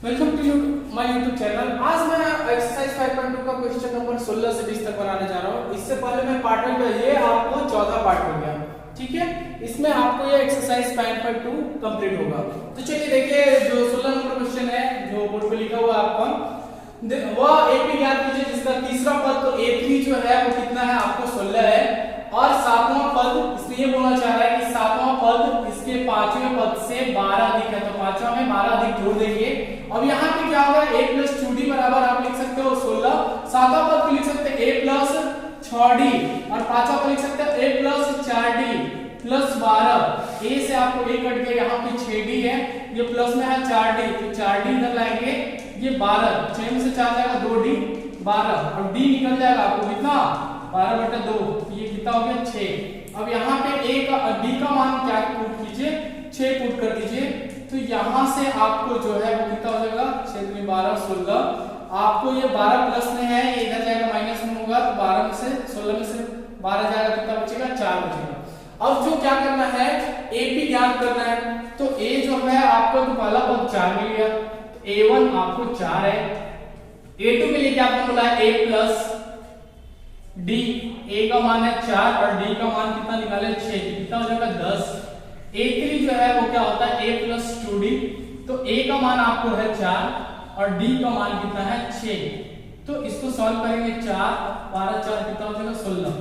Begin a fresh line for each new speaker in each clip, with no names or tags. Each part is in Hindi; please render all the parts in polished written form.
Welcome to my YouTube channel. आज मैं एक्सरसाइज 5.2 का क्वेश्चन नंबर 16 से 20 तक बनाने जा रहा हूँ। इससे पहले मैं पार्ट वन में ये आपको 14 पार्ट हो गया, ठीक है। इसमें आपको ये एक्सरसाइज 5.2 कंप्लीट होगा। तो चलिए देखिए, जो 16 नंबर क्वेश्चन है जो बोर्ड पे लिखा हुआ है आपका, वह एपी ज्ञात कीजिए जिसका तीसरा पद, तो ए3 जो है वो कितना है आपको 16 है, और सातवां पद इसमें ये बोलना चाह रहा है कि सातवां पद इसके पांचवें पद से 12 अधिक है, तो पांचवा में 12 अधिक जोड़ देंगे। अब यहाँ पे क्या होगा, a प्लस 2d बराबर आप लिख सकते हो 16, सातवां पद को लिख सकते हैं a प्लस 6d, और पांचवा को लिख सकते हैं a plus 4d plus 12। a से आपको a कट गया, यहाँ पे 6d है, ये प्लस में है 4d, तो 4d इधर लाएंगे, ये 12, 6 में से 4 जाएगा 2d 12, और d निकल जाएगा आपको कितना 12/2, तो ये कितना हो गया 6। अब यहाँ पे a का d का मान क्या पुट कीजिए, 6 पुट कर दीजिए, तो यहां से आपको जो है वो कितना हो जाएगा 6 में 12 16, आपको ये 12 प्लस में है, ये इधर जाएगा माइनस में होगा, तो 12 में से 16 में से 12 जाएगा, कितना बचेगा 4 बचेगा। अब जो क्या करना है, एपी ज्ञात करना है, तो a जो है आपको तो पहला पद 4 मिल गया, a1 आपको 4 है, a2 के लिए क्या आपको बोला है a प्लस d, a का मान है 4 और d का मान कितना निकाले 6, कितना हो जाएगा 10। a3 जो है वो क्या होता है a प्लस 2d, तो a का मान आपको है 4 और d का मान कितना है 6, तो इसको सॉल्व करेंगे 4 12 4 कितना हो जाएगा 16।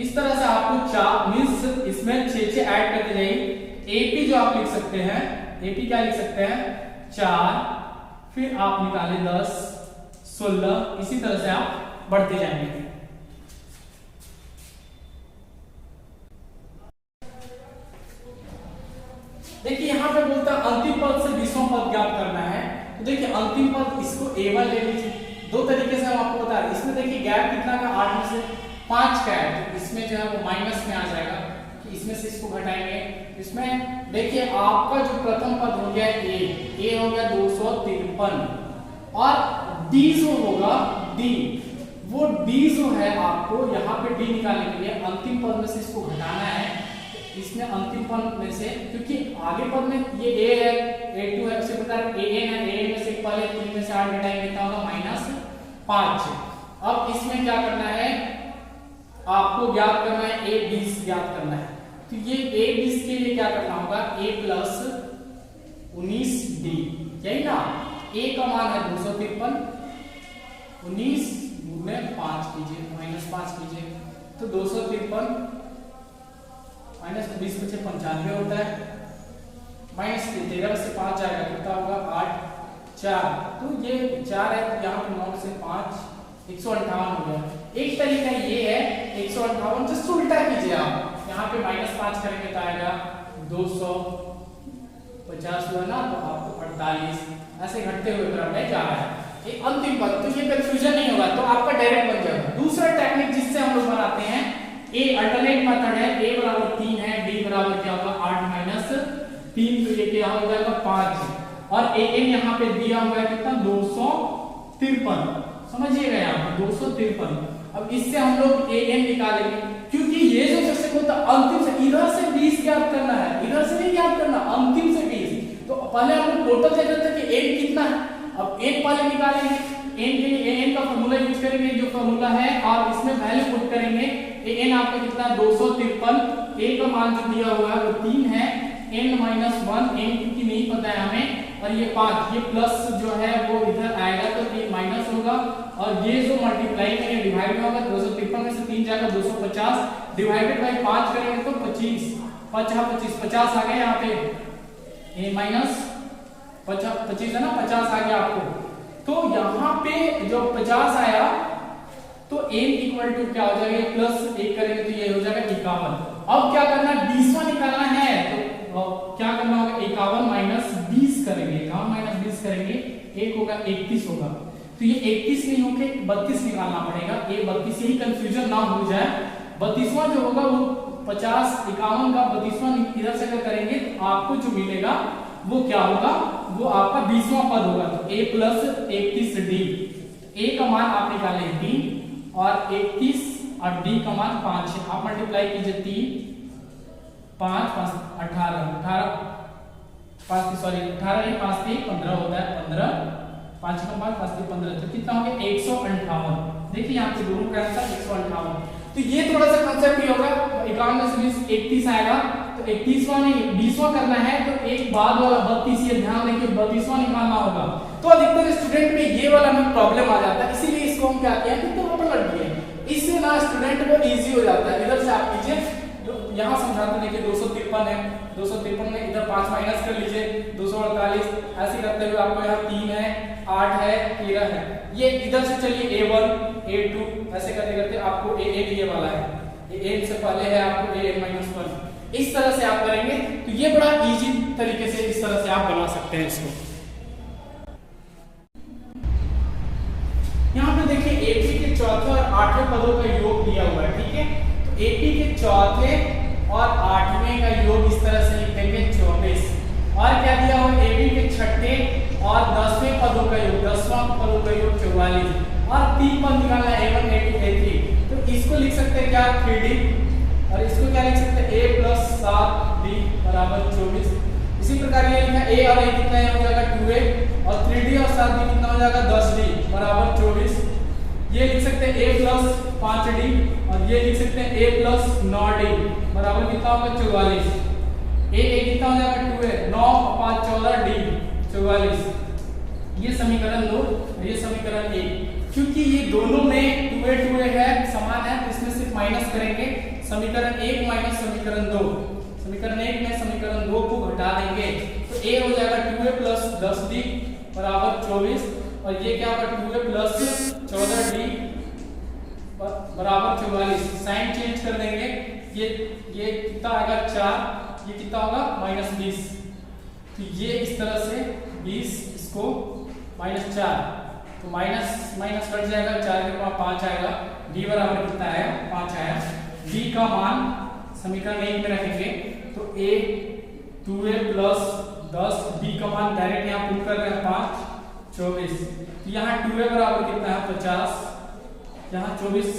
इस तरह से आपको 4 मींस इसमें 6 ऐड करते जाइए। ap जो आप लिख सकते हैं, ap क्या लिख सकते हैं 4, फिर आप निकाले 10 16, इसी तरह से आप बढ़ते जाएंगे। देखिए यहाँ पे बोलता है अंतिम पद से 20वां पद ज्ञात करना है, तो देखिए अंतिम पद इसको a1 ले लीजिए, दो तरीके से हम आपको बता रहे हैं। इसमें देखिए गैप कितना का 8 में से 5 का है, तो इसमें जो है वो माइनस में आ जाएगा, कि इसमें से इसको घटाएंगे। इसमें देखिए आपका जो प्रथम पद हो गया a हो गया 253, और d जो होगा d, वो d जो है आपको यहाँ पे d निकालने के लिए अंतिम पद में से इसको घटाना है। इसमें अंतिम पद में से, क्योंकि आगे पद में ये a है a2 है, उसी प्रकार an है, an में से पहले 3 में से 8 घटाएंगे कितना होगा -5। अब इसमें क्या करना है, आपको ज्ञात करना है a20 ज्ञात करना है, तो ये a20 के लिए क्या करना होगा a प्लस 19d, यही ना, a का मान है 253, 19 गुणे 5 कीजिए -5 कीजिए, तो 253 माइनस 20 बचे 95 होता है, माइनस 13 से 5 जाएगा, कितना होगा 8 4, तो ये 4 है, तो यहाँ पे 9 से 5 158 हो गया। एक तरीका ये है 158 जस्ट उल्टा कीजिए आप, यहाँ पे -5 करेंगे तो आएगा 250 हुआ ना, तो आपको 48, ऐसे घटते हुए क्रम में जा रहा है। ये अंतिम पद, तो ये कंफ्यूजन नहीं होगा, तो आपका डायरेक्ट बन जाएगा। दूसरा टेक्निक जिससे हम लोग बनाते हैं, a अल्टरनेट मेथड है, a बराबर 3 है, d बराबर क्या होगा 8 माइनस 3, तो ये क्या हो जाएगा 5, और an यहाँ पे दिया हुआ है कितना 253, समझिएगा यहाँ पे 253। अब इससे हम लोग an निकालेंगे, क्योंकि ये जो सबसे होता है अंतिम से, इधर से 20 ज्ञात करना है, इधर से नहीं ज्ञात करना, अंतिम से 20, तो पहले हम लोग टोटल देख लेते हैं कि n कितना है। अब n पहले निकालेंगे, n के लिए an का फार्मूला यूज करेंगे, जो फार्मूला है, और इसमें वैल्यू पुट करेंगे। an आपका कितना 253, a का मान जो दिया हुआ है वो 3 है, n -1, n क्योंकि नहीं पता है हमें, और ये 5, ये प्लस जो है वो इधर आएगा, तो ये माइनस होगा, और ये जो मल्टीप्लाई करेंगे डिवाइड में होगा, 253 में से 3 जाएगा 250, डिवाइडेड बाय 5 करेंगे तो 25 50 आ गया यहाँ पे, a माइनस 25 है ना, 50 आ गया आपको। तो यहाँ पे जो 50 आया, तो n इक्वल टू क्या हो जाएगा, प्लस 1 करेंगे तो ये हो जाएगा 51। अब क्या करना है, 20वां निकालना है, तो क्या करना होगा 51 माइनस 20 करेंगे, 51 माइनस 20 करेंगे, 1 होगा 31 होगा, तो ये 31 नहीं होके 32 निकालना पड़ेगा, ये 32, यही कंफ्यूजन ना हो जाए। 32वां जो होगा वो 50 51 का 32वां इधर से अगर करेंगे तो आपको जो मिलेगा वो क्या होगा, वो आपका 20वां पद होगा, तो a प्लस 31d, a का मान आप निकालें 3 और 31 और d का मान 5 है, आप मल्टीप्लाई कीजिए 3 5 5 18 18 सॉरी 18 नहीं, 5 3 15 होता है, 15 5 का 5 5 3 15, तो कितना हो गया 158। देखिए यहाँ पे दोनों का आंसर 158। तो ये थोड़ा सा कांसेप्ट ही होगा, 51 से 20 31 आएगा, तो 31वां नहीं 20वां करना है, तो एक बाद वाला 32, ये ध्यान रखिए 32वां निकालना होगा। तो अधिकतर स्टूडेंट में ये वाला में प्रॉब्लम आ जाता है, इसीलिए इसको हम क्या किया कि तो पलट दिए, इससे ना स्टूडेंट को इजी हो जाता है। इधर से आप कीजिए, यहाँ समझाते देखिए 253 है, 253 में इधर 5 माइनस कर लीजिए, 248, ऐसे करते हुए आपको यहाँ 3 है, 8 है, 13 है, ये इधर से चलिए A1 A2 ऐसे करते करते आपको A1 ये वाला है, A1 से पहले है आपको A1-1, इस तरह से आप करेंगे तो ये बड़ा इजी तरीके से इस तरह से आप बना सकते हैं इसको। यहाँ पे देखिए AP के चौथे और 8वें पदों का योग दिया हुआ है, ठीक है, तो AP के चौथे और 8वें का योग इस तरह से लिख देंगे 24, और क्या दिया हुआ है AP के छठे और 10वें पदों का योग, 10वां पदों का योग 44, और 3 पद निकालना है A1 A2 A3, तो इसको लिख सकते हैं क्या 3D, और इसको क्या लिख सकते हैं A + 7D = 24। इसी प्रकार ये लिखा A और A कितना हो जाएगा 2A, और 3D और 7D कितना हो जाएगा 10D = 24। ये लिख सकते हैं A + 5D, और ये लिख सकते हैं A + 9D बराबर कितना होगा 44। A कितना हो जाएगा 2A, 9 और 5 14D 44, ये समीकरण 2, ये समीकरण 1। क्योंकि ये दोनों में 2A है समान है, तो इसमें सिर्फ माइनस करेंगे, समीकरण 1 माइनस समीकरण 2, समीकरण 1 में समीकरण 2 को घटा देंगे, तो A हो जाएगा 2A + 10D = 24, और ये क्या होगा 2A + 14D = 44। साइन चेंज कर देंगे, ये कितना आएगा 4, ये कितना होगा -20, तो ये इस तरह से 20 इसको -4, तो माइनस माइनस कट जाएगा, 4 के पास 5 आएगा, D बराबर कितना आएगा 5 आया। D का मान समीकरण 1 में रखेंगे, तो A 2A + 10, D का मान डायरेक्ट यहाँ पुट कर रहे हैं 5 24, तो यहाँ 2A बराबर कितना है 50, यहाँ 24,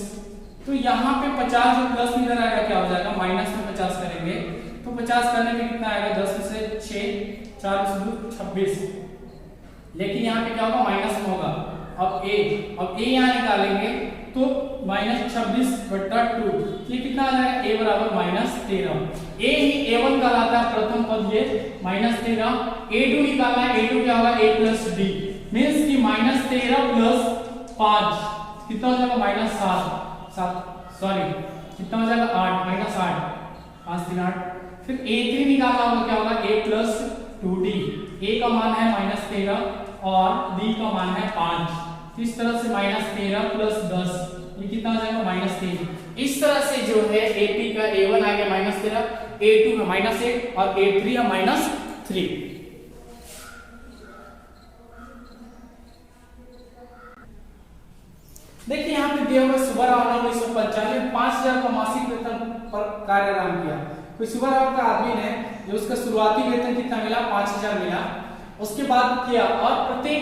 तो यहाँ पे 50 जो प्लस इधर आएगा क्या हो जाएगा माइनस में 50 करेंगे, तो 50 करने में कितना आएगा 10 में से 6 4 से 2 26, लेकिन यहाँ पे क्या होगा माइनस में होगा। अब A यहाँ निकालेंगे तो -26/2, ये कितना आ जाएगा A बराबर -13। A ही A1 कहलाता है प्रथम पद, ये -13। A2 निकालना है, A2 क्या होगा A + D, मींस कि -13 + 5 कितना हो जाएगा -7 सॉरी कितना हो जाएगा 8 -8 5 3 8। फिर A3 निकालना होगा, क्या होगा A + 2D, A का मान है -13 और D का मान है 5, इस तरह से -13 + 10 ये कितना हो जाएगा -3। इस तरह से जो है AP का A1 आ गया -13, A2 का -8 और A3 का -3। देखिए यहाँ पे दिया हुआ सुब्बाराव 1995 5000 का मासिक वेतन पर कार्यारंभ किया। कोई सुब्बाराव का आदमी ने जो उसका शुरुआती वेतन कितना मिला 5000 मिला, उसके बाद किया और प्रत्येक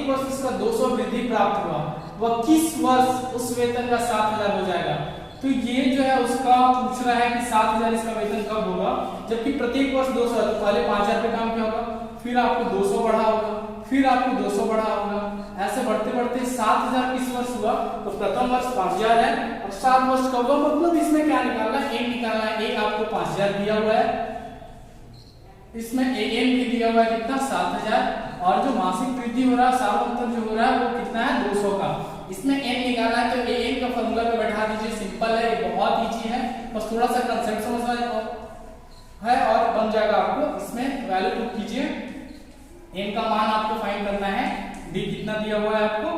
वर्ष इसका 200 वृद्धि प्राप्त हुआ, वह किस वर्ष उस वेतन का 7000 हो जाएगा। तो ये जो है उसका पूछ रहा है कि 7000 इसका वेतन कब होगा, जबकि प्रत्येक वर्ष 200 है, तो पहले 5000 पे काम किया होगा, फिर आपको 200 बढ़ा होगा, फिर आपको 200 बढ़ा होगा, ऐसे बढ़ते बढ़ते 7000 किस वर्ष हुआ, तो प्रथम वर्ष 5000 है और 7 वर्ष कब हुआ, मतलब इसमें क्या निकालना है एक निकालना है। एक आपको 5000 दिया हुआ है, इसमें AN भी दिया हुआ है कितना 7000, और जो मासिक वृद्धि हो रहा है सालों जो हो रहा है वो कितना है 200 का। इसमें N निकालना है तो AN का फॉर्मूला पे बैठा दीजिए, सिंपल है, बहुत इजी है, बस थोड़ा सा कंसेप्ट समझना है और बन जाएगा आपको। इसमें वैल्यू पुट कीजिए, N का मान आपको फाइंड करना है, D कितना दिया हुआ है आपको,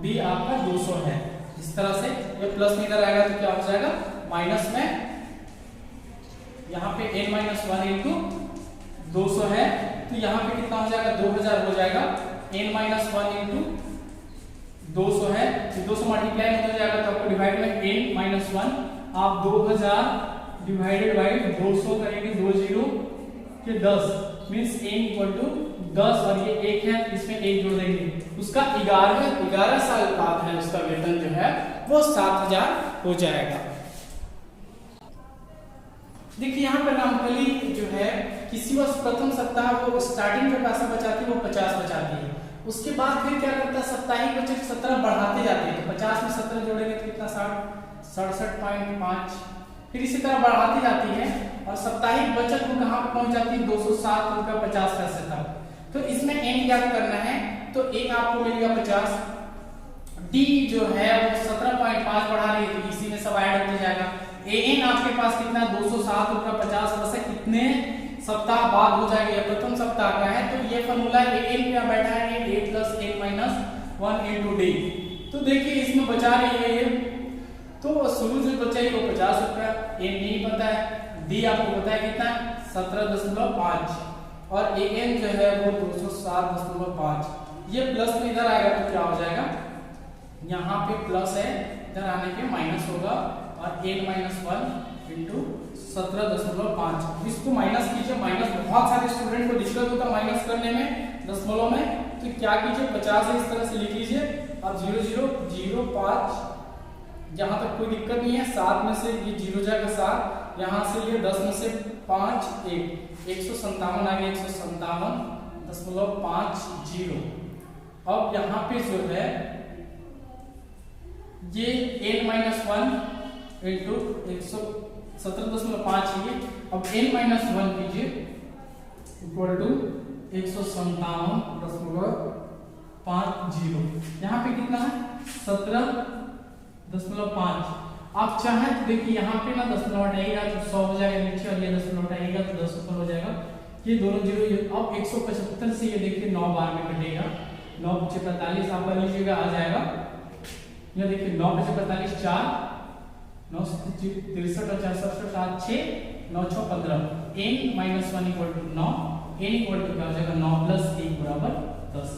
D आपका 200 है। इस तरह से ये प्लस में इधर आएगा तो क्या हो जाएगा माइनस में, यहाँ पे N-1 इंटू 200 है तो यहाँ पे कितना हो जाएगा 2000 हो जाएगा, N-1 इंटू 200 है, 200 मल्टीप्लाई हो जाएगा तो आपको डिवाइड में N-1 आप 2000 डिवाइडेड बाय 200 करेंगे, 20 के 10 मींस N = 10 और ये 1 है, इसमें 1 जोड़ देंगे, उसका 11 साल बाद है उसका वेतन जो है वो 7000 हो जाएगा। देखिए यहाँ पर नामकली जो है किसी वर्ष प्रथम सप्ताह वो स्टार्टिंग जो पैसा बचाती है वो 50 बचाती है, उसके बाद फिर क्या करता है साप्ताहिक बचत 17 बढ़ाते जाते हैं, तो 50 में 17 जोड़ेंगे तो कितना 67.5, फिर इसी तरह बढ़ाती जाती है और साप्ताहिक बचत वो कहाँ पहुंच जाती है 207 रुपया 50 पैसे तक। तो इसमें n ज्ञात करना है, तो a आपको मिल गया 50, d जो है वो 17.5 बढ़ा रही है, तो इसी में सब ऐड होते जाएगा। an आपके पास कितना 207 रुपया 50 पैसे कितने सप्ताह बाद हो जाएगा, ये प्रथम सप्ताह का है, तो ये फॉर्मूला an क्या बैठा है a + n - 1 × d। तो देखिए इसमें बचा रही है ये, तो शुरू से बचा ही वो 50 रुपया, n नहीं पता है, d आपको पता है कितना 17.5 और an जो है वो 207.5, ये प्लस में इधर आएगा तो क्या हो जाएगा, यहाँ पे प्लस है इधर आने पे माइनस होगा और n - 1 × 17.5, इसको माइनस कीजिए। माइनस बहुत सारे स्टूडेंट को दिक्कत होता है माइनस करने में दशमलव में, तो क्या कीजिए 50 है इस तरह से लिख लीजिए, अब 0005 जहां तक कोई दिक्कत नहीं है, 7 में से ये 0 जाएगा 7, यहाँ से ये 10 में से 5 157 आ गया 157.50। अब यहाँ पे जो है ये n - 1 × 117.5 है, अब n - 1 कीजिए इक्वल टू 157.50, यहाँ पे कितना है 17.5। आप चाहें तो देखिए यहाँ पे ना दशमलव हटाइएगा तो 100 हो जाएगा नीचे, और ये दशमलव हटाइएगा तो 10 ऊपर हो जाएगा, ये दोनों जीरो। अब 175 से ये देखिए 9 बार में कटेगा, 9 × 45 आप कर लीजिएगा आ जाएगा, ये देखिए 9 × 45 4, 9 63 और 4 7 6 9 6 15, n - 1 = 9, n = क्या हो जाएगा 9 + 1 = 10।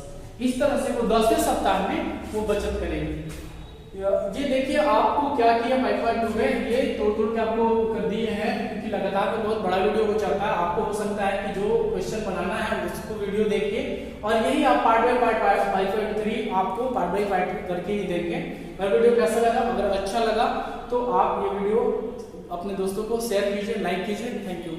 इस तरह से वो 10वें सप्ताह में वो बचत करेंगे। ये देखिए आपको क्या किया 5.2 में ये तोड़ के आपको कर दिए हैं, क्योंकि लगातार में बहुत बड़ा वीडियो हो जाता है, आपको हो सकता है कि जो क्वेश्चन बनाना है उसको वीडियो देखिए, और यही आप पार्ट बाय पार्ट 5.3 आपको पार्ट बाय पार्ट करके ही देंगे। अगर वीडियो कैसा लगा, अगर अच्छा लगा तो आप ये वीडियो अपने दोस्तों को शेयर कीजिए, लाइक कीजिए। Thank you.